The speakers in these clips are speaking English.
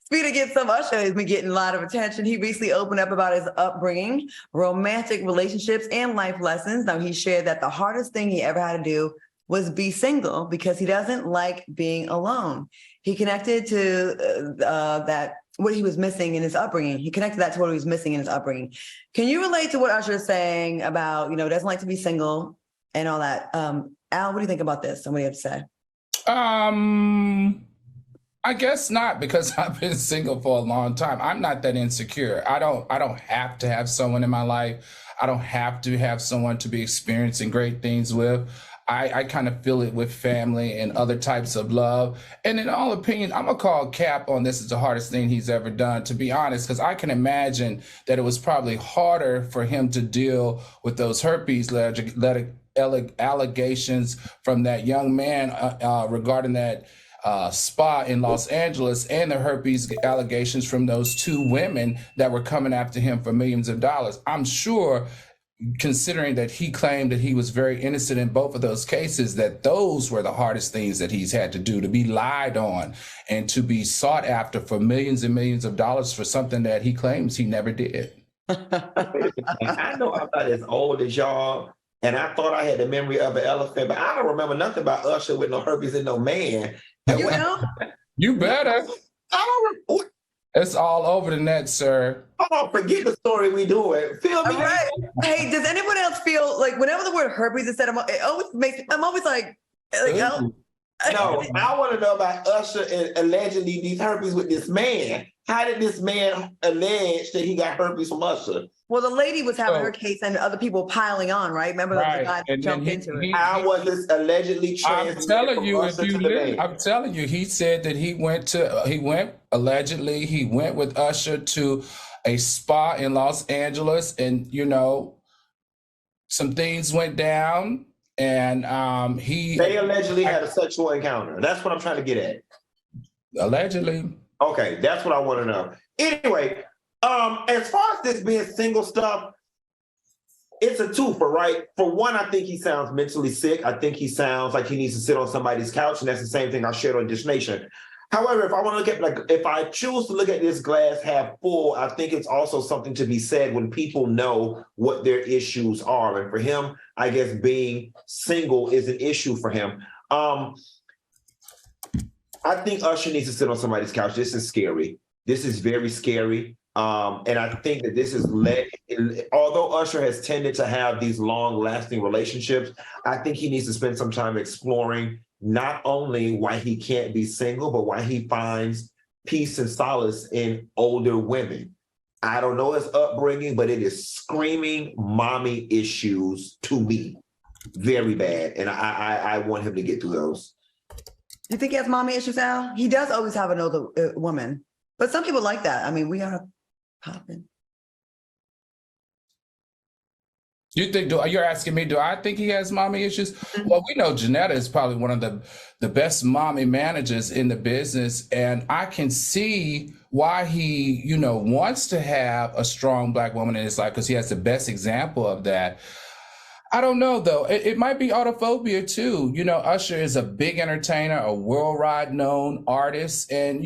Speaking of getting some, Usher has been getting a lot of attention. He recently opened up about his upbringing, romantic relationships, and life lessons. Now, he shared that the hardest thing he ever had to do was be single because he doesn't like being alone. He connected to that, what he was missing in his upbringing. He connected that to what he was missing in his upbringing. Can you relate to what Usher is saying about, doesn't like to be single and all that? Al, what do you think about this? What do you have to say? I guess not, because I've been single for a long time. I'm not that insecure. I don't have to have someone in my life. I don't have to have someone to be experiencing great things with. I kind of feel it with family and other types of love. And in all opinion, I'm going to call Cap on this is the hardest thing he's ever done, to be honest, because I can imagine that it was probably harder for him to deal with those herpes allegations from that young man regarding that spa in Los Angeles, and the herpes allegations from those two women that were coming after him for millions of dollars. I'm sure, considering that he claimed that he was very innocent in both of those cases, that those were the hardest things that he's had to do, to be lied on and to be sought after for millions and millions of dollars for something that he claims he never did. I know I'm not as old as y'all, and I thought I had the memory of an elephant, but I don't remember nothing about Usher with no herpes and no man. You know? You better. I don't. It's all over the net, sir. Oh, forget the story we doing. Feel me? All right. Hey, does anyone else feel like whenever the word herpes is said, I'm always like no, I want to know about Usher and allegedly these herpes with this man. How did this man allege that he got herpes from Usher? Well, the lady was having her case and other people piling on, right? Remember the guy that jumped into it. How was this allegedly transmitted? I'm telling you, I'm telling you, he said that he went with Usher to a spa in Los Angeles, and some things went down, and they allegedly had a sexual encounter. That's what I'm trying to get at. Allegedly. Okay, that's what I want to know. Anyway, as far as this being single stuff, it's a twofer, right? For one, I think he sounds mentally sick. I think he sounds like he needs to sit on somebody's couch, and that's the same thing I shared on Dish Nation. However, if I want to look at, if I choose to look at this glass half full, I think it's also something to be said when people know what their issues are. And for him, I guess being single is an issue for him. I think Usher needs to sit on somebody's couch. This is scary. This is very scary. And I think that this is although Usher has tended to have these long-lasting relationships, I think he needs to spend some time exploring not only why he can't be single, but why he finds peace and solace in older women. I don't know his upbringing, but it is screaming mommy issues to me. Very bad. And I want him to get through those. You think he has mommy issues, Al? He does always have an older woman. But some people like that. I mean, we are popping. You're asking me, do I think he has mommy issues? Mm-hmm. Well, we know Janetta is probably one of the best mommy managers in the business. And I can see why he, wants to have a strong Black woman in his life, because he has the best example of that. I don't know, though. It might be autophobia, too. Usher is a big entertainer, a worldwide known artist, and,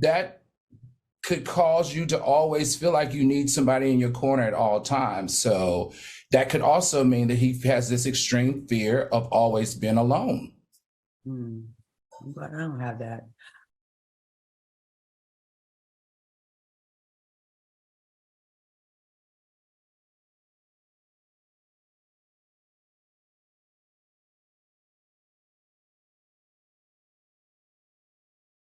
that could cause you to always feel like you need somebody in your corner at all times. So that could also mean that he has this extreme fear of always being alone. I'm glad I don't have that.